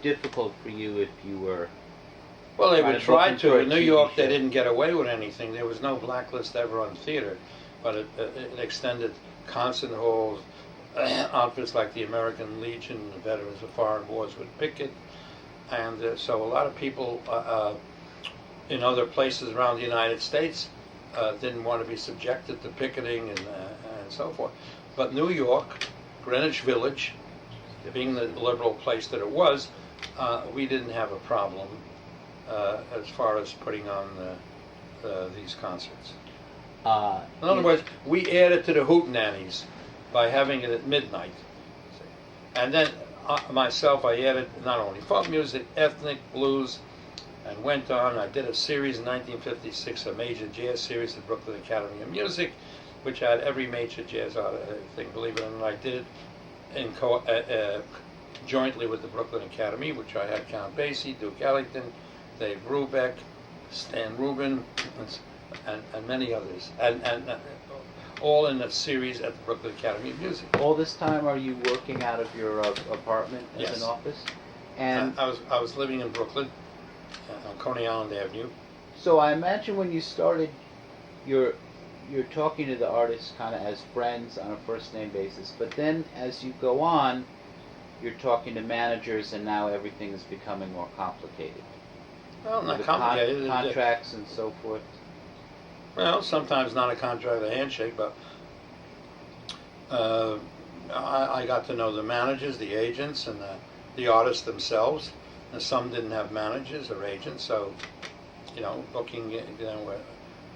difficult for you if you were... Well, they would try book him for to. a In New TV York, they show. didn't get away with anything. There was no blacklist ever on theater, but it extended concert halls, outfits like the American Legion, the Veterans of Foreign Wars would picket, and so a lot of people in other places around the United States didn't want to be subjected to picketing and so forth. But New York, Greenwich Village, being the liberal place that it was, we didn't have a problem as far as putting on these concerts. In other words, we added to the hootenannies by having it at midnight. And then myself, I added not only folk music, ethnic, blues, and went on. I did a series in 1956, a major jazz series at Brooklyn Academy of Music, which had every major jazz thing, believe it or not. I did it in jointly with the Brooklyn Academy, which I had Count Basie, Duke Ellington, Dave Brubeck, Stan Rubin, and many others, and all in a series at the Brooklyn Academy of Music. All this time, are you working out of your apartment as Yes. an office? And I was living in Brooklyn, on Coney Island Avenue. so I imagine when you started, you're talking to the artists kind of as friends on a first name basis, but then as you go on, you're talking to managers, and now everything is becoming more complicated. Well, not With complicated. contracts and so forth. Well, sometimes not a contract, a handshake, but I got to know the managers, the agents, and the artists themselves. And some didn't have managers or agents, so booking.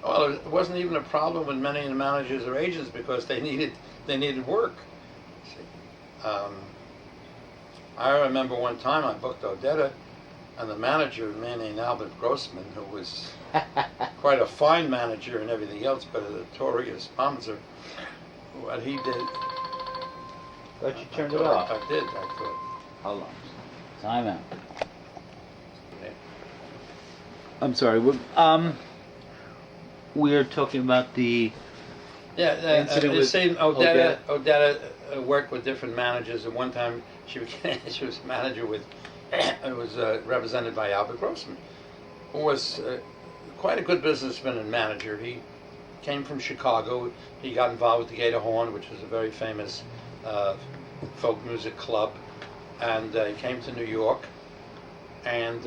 Well, it wasn't even a problem with many of the managers or agents because they needed work. See, I remember one time I booked Odetta, and the manager, a man named Albert Grossman, who was quite a fine manager and everything else, but a notorious bumser. What he did... Thought you turned it off. I did, I thought. Hold on. Time out. Okay. I'm sorry. We're talking about the incident with Saying Odetta worked with different managers, and one time she was a manager with, it was represented by Albert Grossman, who was quite a good businessman and manager. He came from Chicago. He got involved with the Gator Horn, which was a very famous folk music club, and he came to New York, and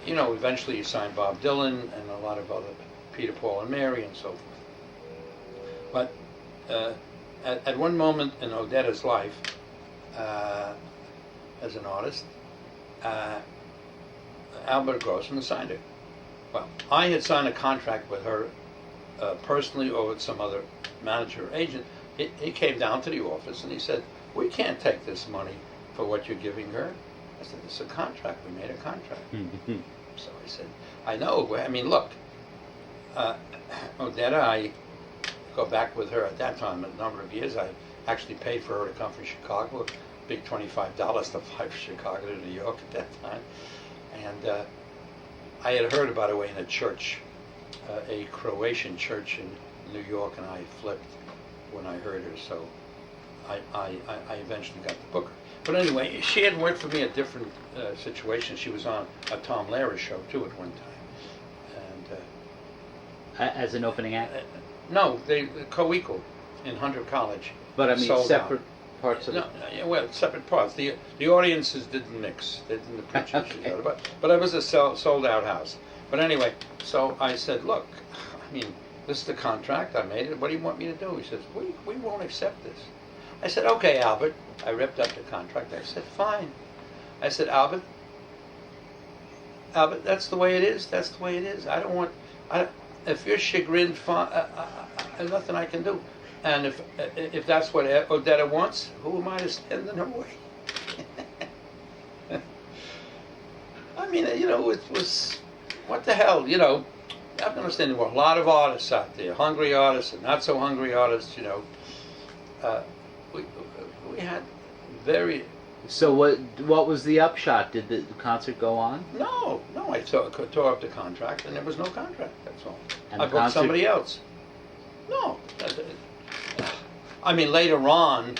eventually he signed Bob Dylan and a lot of other, Peter, Paul, and Mary, and so forth. But at one moment in Odetta's life, as an artist, Albert Grossman signed her. Well, I had signed a contract with her personally or with some other manager or agent. He came down to the office and he said, "We can't take this money for what you're giving her." I said, "It's a contract. We made a contract." So I said, "I know. I mean, look, Odetta, I go back with her at that time a number of years. I actually paid for her to come from Chicago, a big $25 to fly from Chicago to New York at that time. And I had heard, by the way, in a church, a Croatian church in New York, and I flipped when I heard her. So I eventually got the book. But anyway, she had worked for me a different situation. She was on a Tom Lehrer show too at one time, and as an opening act. No, they co-equal in Hunter College. But I mean, separate parts of it. No, well, separate parts. The audiences didn't mix. They didn't appreciate each Okay. other. But it was a sold out house. But anyway, so I said, "Look, I mean, this is the contract. I made it. What do you want me to do?" He says, "We won't accept this." I said, "Okay, Albert." I ripped up the contract. I said, "Fine." I said, Albert, that's the way it is. That's the way it is. If you're chagrined, there's nothing I can do. And if that's what Odetta wants, who am I to stand in her way? I mean, it was, what the hell, I have to understand there were a lot of artists out there, hungry artists and not so hungry artists, we had very... So what was the upshot? Did the concert go on? No, I tore up the contract, and there was no contract, that's all. And I booked somebody else. No. I mean, later on,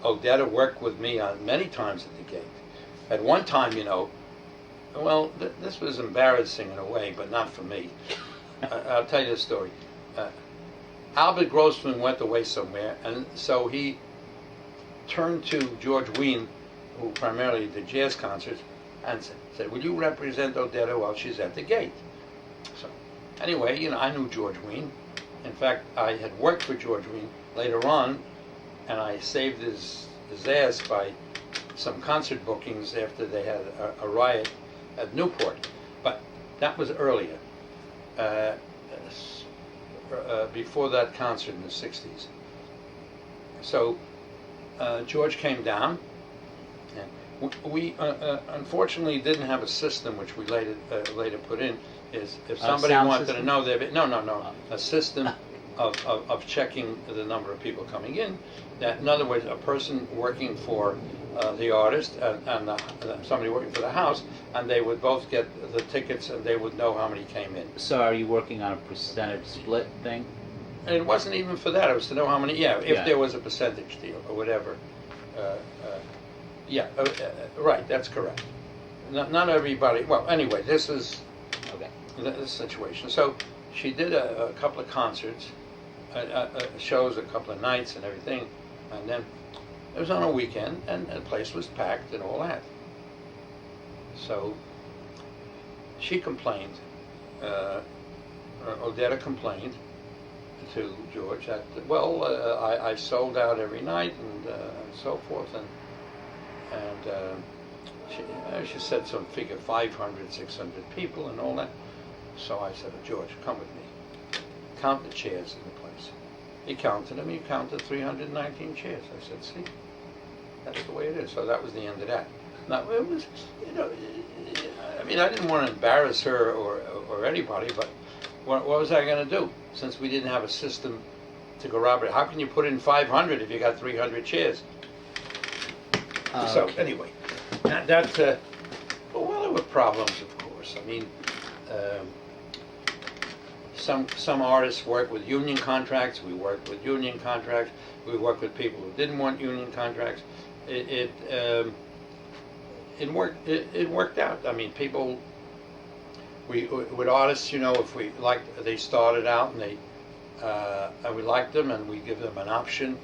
Odetta worked with me on many times at the gate. At one time, well, this was embarrassing in a way, but not for me. I'll tell you the story. Albert Grossman went away somewhere, and so he turned to George Wein, who primarily did jazz concerts, and said, "Will you represent Odetta while she's at the gate?" So, anyway, I knew George Wein. In fact, I had worked for George Wein later on, and I saved his ass by some concert bookings after they had a riot at Newport. But that was earlier, before that concert in the 60s. So George came down, and we unfortunately didn't have a system, which we later put in, is if somebody wanted to know a system of checking the number of people coming in. That, in other words, a person working for the artist and somebody working for the house, and they would both get the tickets, and they would know how many came in. So are you working on a percentage split thing? And it wasn't even for that. It was to know how many. If there was a percentage deal or whatever. Right. That's correct. Not everybody. Well, anyway, this is okay. The situation. So she did a couple of concerts, shows, a couple of nights, and everything, and then it was on a weekend, and the place was packed and all that. So she complained. Odetta complained to George that, well, I sold out every night and so forth, and she said some figure 500, 600 people and all that. So I said, George, come with me. Count the chairs in the place. He counted them. He counted 319 chairs. I said, see, that's the way it is. So that was the end of that. Now, it was, I mean, I didn't want to embarrass her or anybody, but what was I going to do? Since we didn't have a system to corroborate. How can you put in 500 if you got 300 chairs? So, anyway, well, there were problems, of course. I mean, some artists work with union contracts. We worked with union contracts. We worked with people who didn't want union contracts. It worked out. I mean, people. With artists, if we liked, they started out and we liked them, and we give them an option.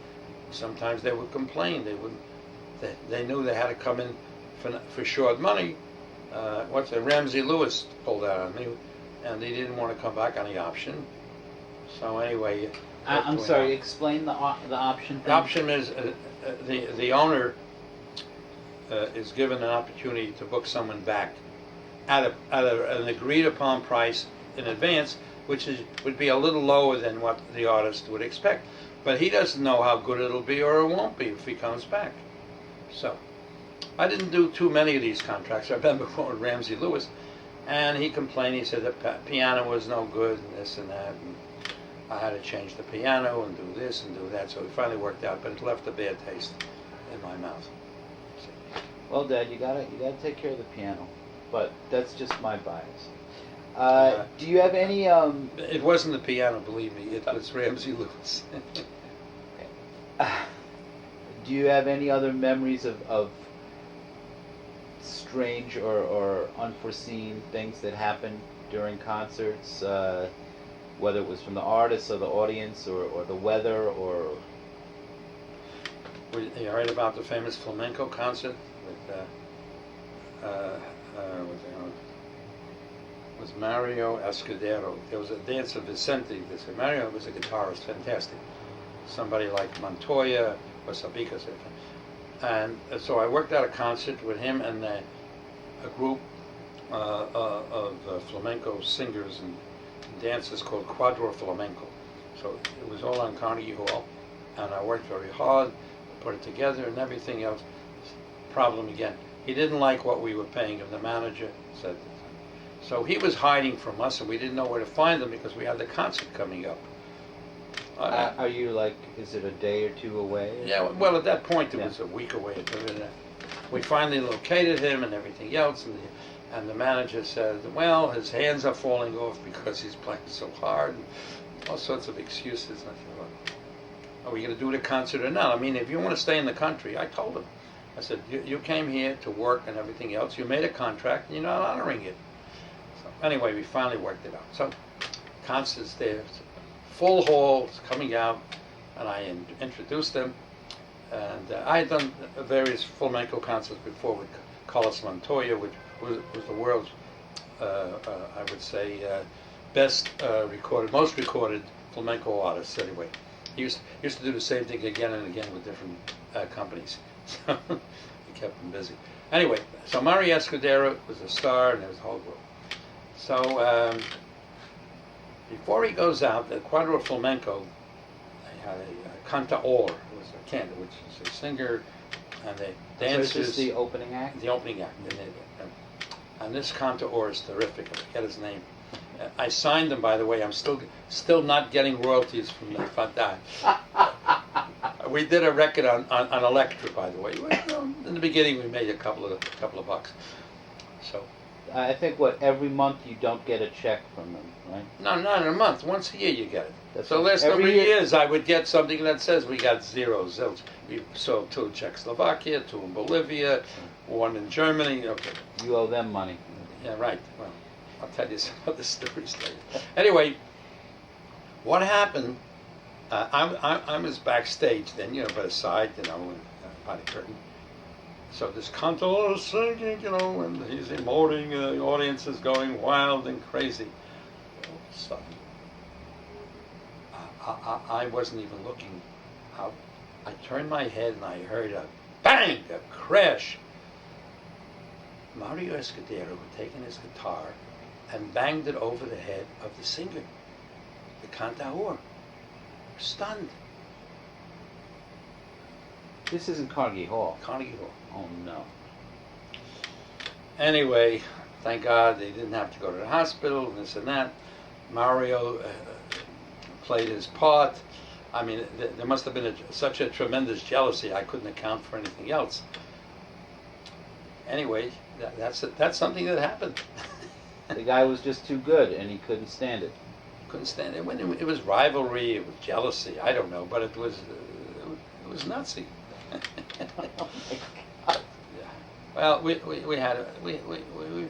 Sometimes they would complain. They knew they had to come in for short money. Ramsey Lewis pulled out on me, and they didn't want to come back on the option. So anyway, I'm sorry. Explain the option thing. The option is the owner is given an opportunity to book someone back at an agreed upon price in advance, which would be a little lower than what the artist would expect. But he doesn't know how good it'll be or it won't be if he comes back. So I didn't do too many of these contracts. I remember going with Ramsey Lewis, and he complained. He said the piano was no good and this and that, and I had to change the piano and do this and do that. So it finally worked out, but it left a bad taste in my mouth. So. Well, Dad, you gotta take care of the piano, but that's just my bias. Do you have any? It wasn't the piano, believe me. It was Ramsey Lewis. Okay. Do you have any other memories of strange or unforeseen things that happened during concerts, whether it was from the artists or the audience or the weather or? You heard about the famous flamenco concert with was Mario Escudero. There was a dance of Vicente. Mario was a guitarist, fantastic. Somebody like Montoya or Sabicas. And so I worked out a concert with him and a group of flamenco singers and dancers called Quadro Flamenco. So it was all on Carnegie Hall, and I worked very hard, put it together and everything else. Problem again. He didn't like what we were paying him. The manager said. So he was hiding from us, and we didn't know where to find him because we had the concert coming up. Are you like, is it a day or two away? Yeah, well, at that point, it was a week away. We finally located him and everything else, and the manager said, well, his hands are falling off because he's playing so hard, and all sorts of excuses. And I said, well, are we going to do the concert or not? I mean, if you want to stay in the country, I told him, I said, you came here to work and everything else. You made a contract and you're not honoring it. So anyway, we finally worked it out. So concerts there, full halls coming out, and I introduced them. And I had done various flamenco concerts before with Carlos Montoya, which was the world's, I would say, best recorded, most recorded flamenco artist anyway. He used to do the same thing again and again with different companies. So he kept him busy. Anyway, so Mario Escudero was a star, and there was a whole group. So before he goes out, the Quadro Flamenco, they had a cantador, which was a canta, which is a singer, and they dancers. So is this the opening act? The opening act. And this cantador is terrific. I forget his name. I signed him, by the way. I'm still not getting royalties from that Fanta. We did a record on Electra, by the way. Well, in the beginning, we made a couple of bucks. So. I think every month you don't get a check from them, right? No, not in a month. Once a year you get it. That's So right. last number of years, I would get something that says we got 0 zilch. We sold 2 in Czechoslovakia, 2 in Bolivia, 1 in Germany. Okay. You owe them money. Yeah, right. Well, I'll tell you some other stories later. Anyway, what happened? I was backstage then, by the side, by the curtain. So this cantor is singing, and he's emoting, and the audience is going wild and crazy. All of a sudden, I wasn't even looking out. I turned my head and I heard a bang, a crash. Mario Escudero had taken his guitar and banged it over the head of the singer, the cantador. Stunned. This isn't Carnegie Hall. Carnegie Hall. Oh no. Anyway, thank God they didn't have to go to the hospital, this and that. Mario played his part. I mean, there must have been such a tremendous jealousy, I couldn't account for anything else. Anyway, that's something that happened. The guy was just too good, and he couldn't stand it. Couldn't stand it. It was rivalry, it was jealousy, I don't know, but it was nutsy. Oh my God. Well, we had